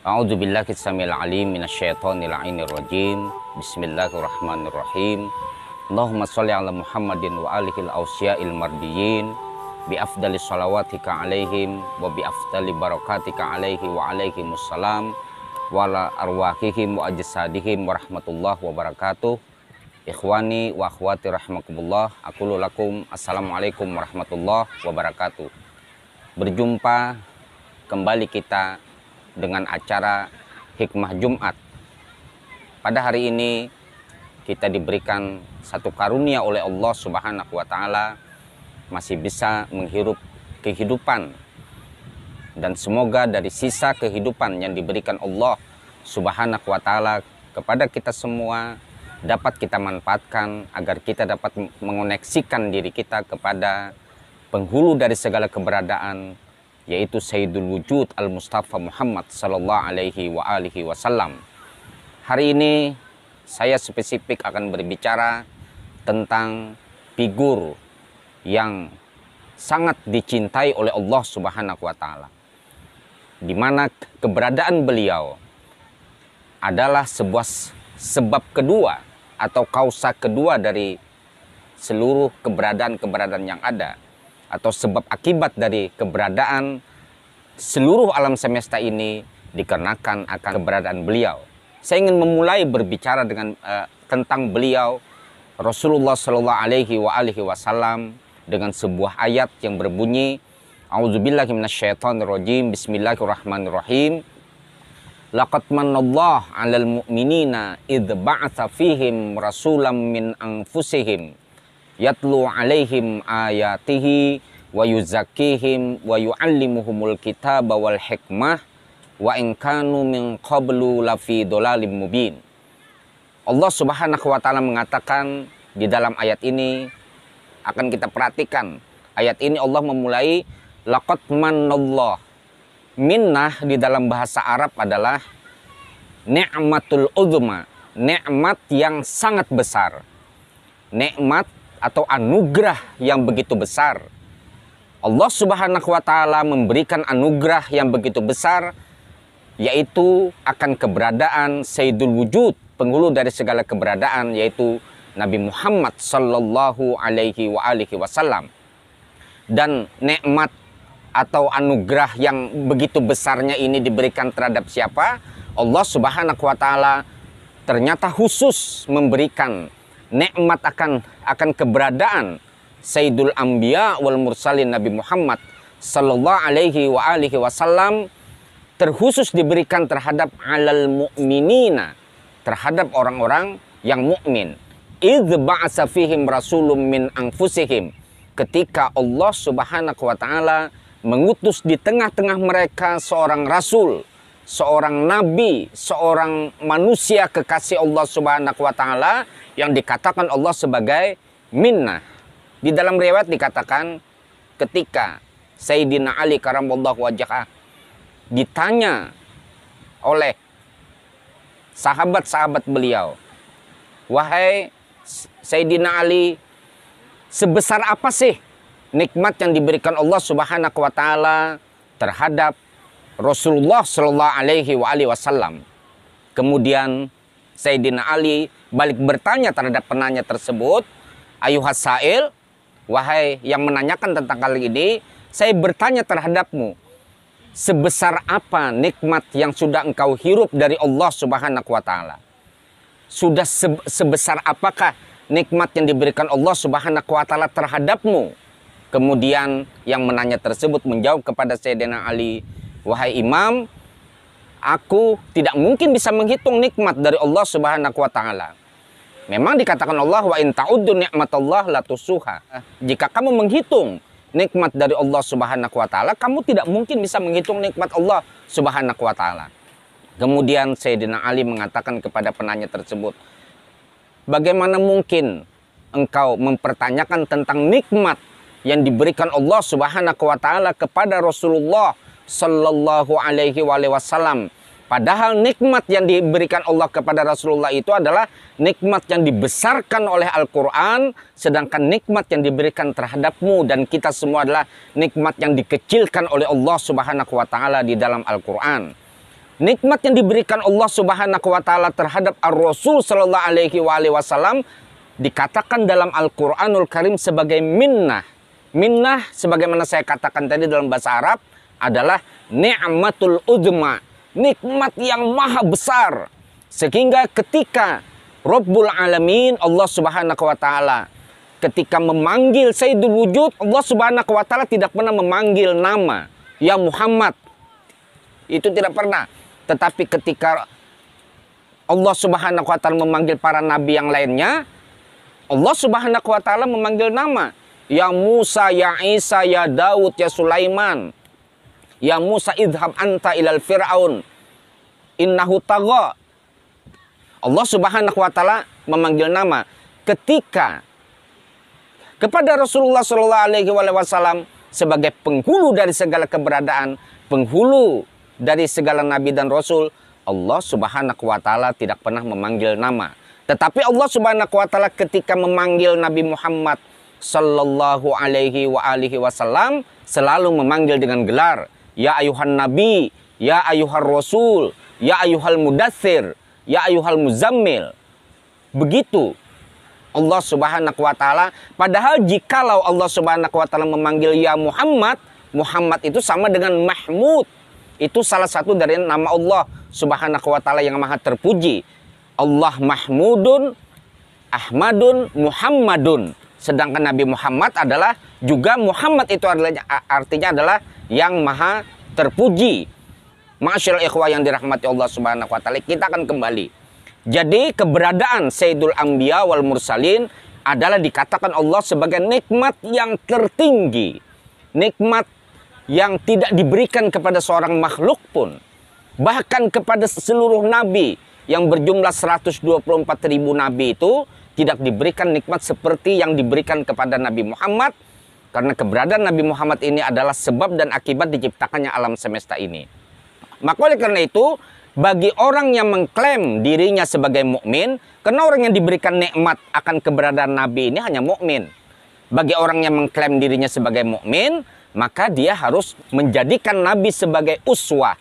A'udzubillahi samil alim minasyaitonir rajim. Bismillahirrahmanirrahim. Allahumma sholli ala Muhammadin wa alihil awsiya'il mardiyin bi afdalis shalawatika alaihim wa bi afdali barakatika alaihi wa alaihimussalam wa ala arwahihim wa ajsadihim wa rahmatullahi wa barakatuh. Ikhwani wa akhwati rahimakumullah, aqulu lakum assalamualaikum warahmatullahi wabarakatuh. Berjumpa kembali kita dengan acara Hikmah Jumat. Pada hari ini kita diberikan satu karunia oleh Allah Subhanahu wa Ta'ala, masih bisa menghirup kehidupan, dan semoga dari sisa kehidupan yang diberikan Allah Subhanahu wa Ta'ala kepada kita semua dapat kita manfaatkan agar kita dapat mengoneksikan diri kita kepada penghulu dari segala keberadaan, yaitu Sayyidul Wujud Al-Mustafa Muhammad sallallahu alaihi wa alihi wasallam. Hari ini saya spesifik akan berbicara tentang figur yang sangat dicintai oleh Allah Subhanahu wa Ta'ala, di mana keberadaan beliau adalah sebuah sebab kedua atau kausa kedua dari seluruh keberadaan-keberadaan yang ada, atau sebab akibat dari keberadaan seluruh alam semesta ini dikarenakan akan keberadaan beliau. Saya ingin memulai berbicara dengan tentang beliau Rasulullah Shallallahu Alaihi Wasallam dengan sebuah ayat yang berbunyi, A'udzubillahi minasyaitonirrajim, Bismillahirrahmanirrahim. Laqad manallahu 'alal mu'minina idz ba'atsa fihim rasulam min anfusihim yatlu alaihim ayatihi wa yuzakkihim wa yu'allimuhumul kitaba wal hikmah wa in kanu min qablu lafi dhalalim mubin. Allah Subhanahu wa Ta'ala mengatakan di dalam ayat ini, akan kita perhatikan ayat ini Allah memulai laqad manallah. Minnah di dalam bahasa Arab adalah ni'matul uzma, nikmat yang sangat besar, nikmat atau anugerah yang begitu besar. Allah Subhanahu wa Ta'ala memberikan anugerah yang begitu besar, yaitu akan keberadaan Sayyidul Wujud, penghulu dari segala keberadaan, yaitu Nabi Muhammad sallallahu alaihi wasallam. Dan nikmat atau anugerah yang begitu besarnya ini diberikan terhadap siapa? Allah Subhanahu wa Ta'ala ternyata khusus memberikan nikmat akan keberadaan Sayyidul Anbiya wal Mursalin Nabi Muhammad sallallahu alaihi wasallam, terkhusus diberikan terhadap alal mu'minina, terhadap orang-orang yang mukmin. Idz ba'atsa fihim rasulun min anfusihim, ketika Allah Subhanahu wa Ta'ala mengutus di tengah-tengah mereka seorang rasul, seorang nabi, seorang manusia kekasih Allah Subhanahu wa Ta'ala, yang dikatakan Allah sebagai minnah. Di dalam riwayat dikatakan ketika Sayyidina Ali karamallahu wajhah ditanya oleh sahabat-sahabat beliau, wahai Sayyidina Ali, sebesar apa sih nikmat yang diberikan Allah Subhanahu wa Ta'ala terhadap Rasulullah Shallallahu Alaihi Wasallam? Kemudian Sayyidina Ali balik bertanya terhadap penanya tersebut, ayuhas sa'il, wahai yang menanyakan tentang hal ini, saya bertanya terhadapmu, sebesar apa nikmat yang sudah engkau hirup dari Allah Subhanahu wa Ta'ala? Sudah sebesar apakah nikmat yang diberikan Allah Subhanahu wa Ta'ala terhadapmu? Kemudian yang menanya tersebut menjawab kepada Sayyidina Ali, wahai imam, aku tidak mungkin bisa menghitung nikmat dari Allah Subhanahu wa Ta'ala. Memang dikatakan Allah, wa in ta'uddu ni'matallah la tusuha. Jika kamu menghitung nikmat dari Allah Subhanahu wa Ta'ala, kamu tidak mungkin bisa menghitung nikmat Allah Subhanahu wa Ta'ala. Kemudian Sayyidina Ali mengatakan kepada penanya tersebut, bagaimana mungkin engkau mempertanyakan tentang nikmat yang diberikan Allah Subhanahu wa Ta'ala kepada Rasulullah Sallallahu Alaihi Wasallam, padahal nikmat yang diberikan Allah kepada Rasulullah itu adalah nikmat yang dibesarkan oleh Al-Quran, sedangkan nikmat yang diberikan terhadapmu dan kita semua adalah nikmat yang dikecilkan oleh Allah Subhanahu wa Ta'ala di dalam Al-Quran. Nikmat yang diberikan Allah Subhanahu wa taala terhadap Ar-Rasul sallallahu alaihi wasallam dikatakan dalam Al-Qur'anul Karim sebagai minnah. Minnah sebagaimana saya katakan tadi dalam bahasa Arab adalah ni'matul uzma, nikmat yang maha besar. Sehingga ketika Rabbul Alamin Allah Subhanahu wa taala ketika memanggil Sayyidul Wujud, Allah Subhanahu wa taala tidak pernah memanggil nama ya Muhammad. Itu tidak pernah. Tetapi ketika Allah Subhanahu wa taala memanggil para nabi yang lainnya, Allah Subhanahu wa taala memanggil nama. Ya Musa, ya Isa, ya Daud, ya Sulaiman. Ya Musa idhab anta ilal fir'aun. Innahu tagha. Allah Subhanahu wa taala memanggil nama ketika kepada Rasulullah sallallahu alaihi wasallam sebagai penghulu dari segala keberadaan, penghulu dari segala nabi dan rasul, Allah Subhanahu wa taala tidak pernah memanggil nama. Tetapi Allah Subhanahu wa taala ketika memanggil Nabi Muhammad sallallahu alaihi wasallam selalu memanggil dengan gelar ya ayuhan nabi, ya ayuhar rasul, ya ayuhal mudaththir, ya ayuhal muzammil. Begitu Allah Subhanahu wa taala. Padahal jikalau Allah Subhanahu wa taala memanggil ya Muhammad, Muhammad itu sama dengan Mahmud. Itu salah satu dari nama Allah Subhanahu wa taala yang maha terpuji. Allah Mahmudun, Ahmadun, Muhammadun. Sedangkan Nabi Muhammad adalah juga Muhammad itu adalah artinya adalah yang maha terpuji. Ma'asyiral ikhwah yang dirahmati Allah Subhanahu wa taala, kita akan kembali. Jadi keberadaan Sayyidul Anbiya wal Mursalin adalah dikatakan Allah sebagai nikmat yang tertinggi. Nikmat yang tidak diberikan kepada seorang makhluk pun. Bahkan kepada seluruh nabi yang berjumlah 124.000 nabi itu tidak diberikan nikmat seperti yang diberikan kepada Nabi Muhammad. Karena keberadaan Nabi Muhammad ini adalah sebab dan akibat diciptakannya alam semesta ini. Maka oleh karena itu, bagi orang yang mengklaim dirinya sebagai mukmin, karena orang yang diberikan nikmat akan keberadaan Nabi ini hanya mukmin. Bagi orang yang mengklaim dirinya sebagai mukmin, maka dia harus menjadikan Nabi sebagai uswah,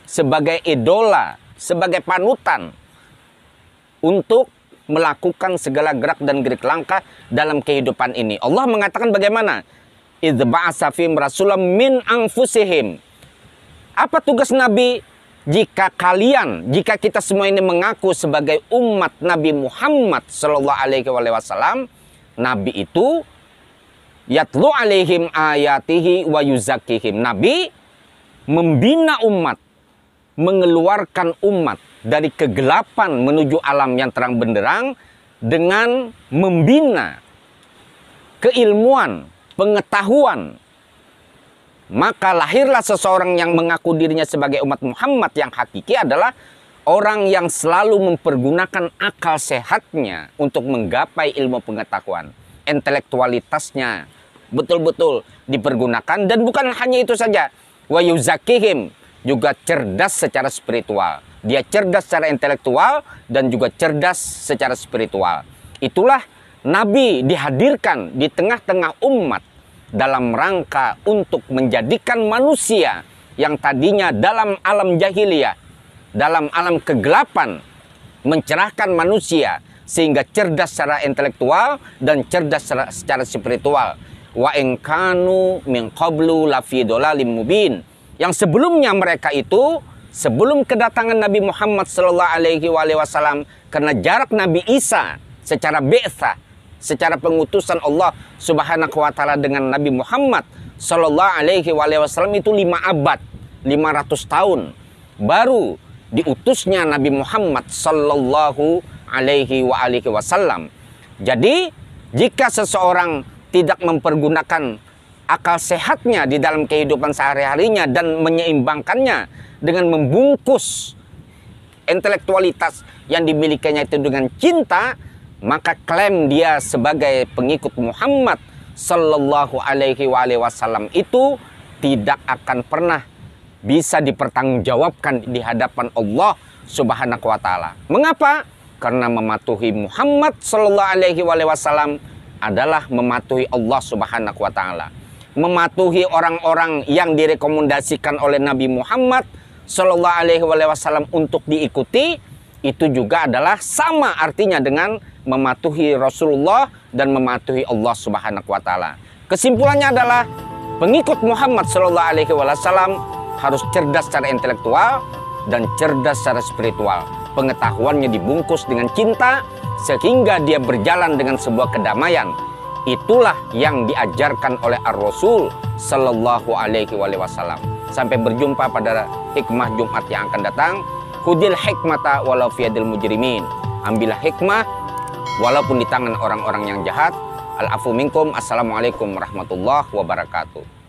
sebagai idola, sebagai panutan untuk melakukan segala gerak dan gerik langkah dalam kehidupan ini. Allah mengatakan bagaimana? Idz ba'atsa fihim rasulam min anfusihim. Apa tugas Nabi? Jika kita semua ini mengaku sebagai umat Nabi Muhammad sallallahu alaihi wasallam, Nabi itu yatlu alaihim ayatihi wa yuzakkihim. Nabi membina umat, mengeluarkan umat dari kegelapan menuju alam yang terang benderang dengan membina keilmuan, pengetahuan. Maka lahirlah seseorang yang mengaku dirinya sebagai umat Muhammad yang hakiki adalah orang yang selalu mempergunakan akal sehatnya untuk menggapai ilmu pengetahuan. Intelektualitasnya betul-betul dipergunakan, dan bukan hanya itu saja. Wa yuzakkihim, juga cerdas secara spiritual. Dia cerdas secara intelektual dan juga cerdas secara spiritual. Itulah Nabi dihadirkan di tengah-tengah umat dalam rangka untuk menjadikan manusia yang tadinya dalam alam jahiliyah, dalam alam kegelapan, mencerahkan manusia sehingga cerdas secara intelektual dan cerdas secara spiritual. Wa in kanu min qablu lafi dhalalim mubin. Yang sebelumnya mereka itu, sebelum kedatangan Nabi Muhammad sallallahu alaihi wasallam, karena jarak Nabi Isa secara bi'tsah, secara pengutusan Allah Subhanahu wa taala dengan Nabi Muhammad sallallahu alaihi wasallam itu 5 abad, 500 tahun baru diutusnya Nabi Muhammad sallallahu alaihi wasallam. Jadi, jika seseorang tidak mempergunakan akal sehatnya di dalam kehidupan sehari-harinya dan menyeimbangkannya dengan membungkus intelektualitas yang dimilikinya itu dengan cinta, maka klaim dia sebagai pengikut Muhammad sallallahu alaihi wasallam itu tidak akan pernah bisa dipertanggungjawabkan di hadapan Allah Subhanahu wa taala. Mengapa? Karena mematuhi Muhammad sallallahu alaihi wasallam adalah mematuhi Allah Subhanahu wa taala. Mematuhi orang-orang yang direkomendasikan oleh Nabi Muhammad Shallallahu Alaihi Wasallam untuk diikuti, itu juga adalah sama artinya dengan mematuhi Rasulullah dan mematuhi Allah Subhanahu wa Ta'ala. Kesimpulannya adalah pengikut Muhammad Shallallahu Alaihi Wasallam harus cerdas secara intelektual dan cerdas secara spiritual. Pengetahuannya dibungkus dengan cinta sehingga dia berjalan dengan sebuah kedamaian. Itulah yang diajarkan oleh Ar-Rasul Sallallahu Alaihi Wasallam. Sampai berjumpa pada hikmah Jumat yang akan datang. Khudil hikmata walau fiyadil mujrimin. Ambillah hikmah walaupun di tangan orang-orang yang jahat. Al-afu minkum. Assalamualaikum warahmatullahi wabarakatuh.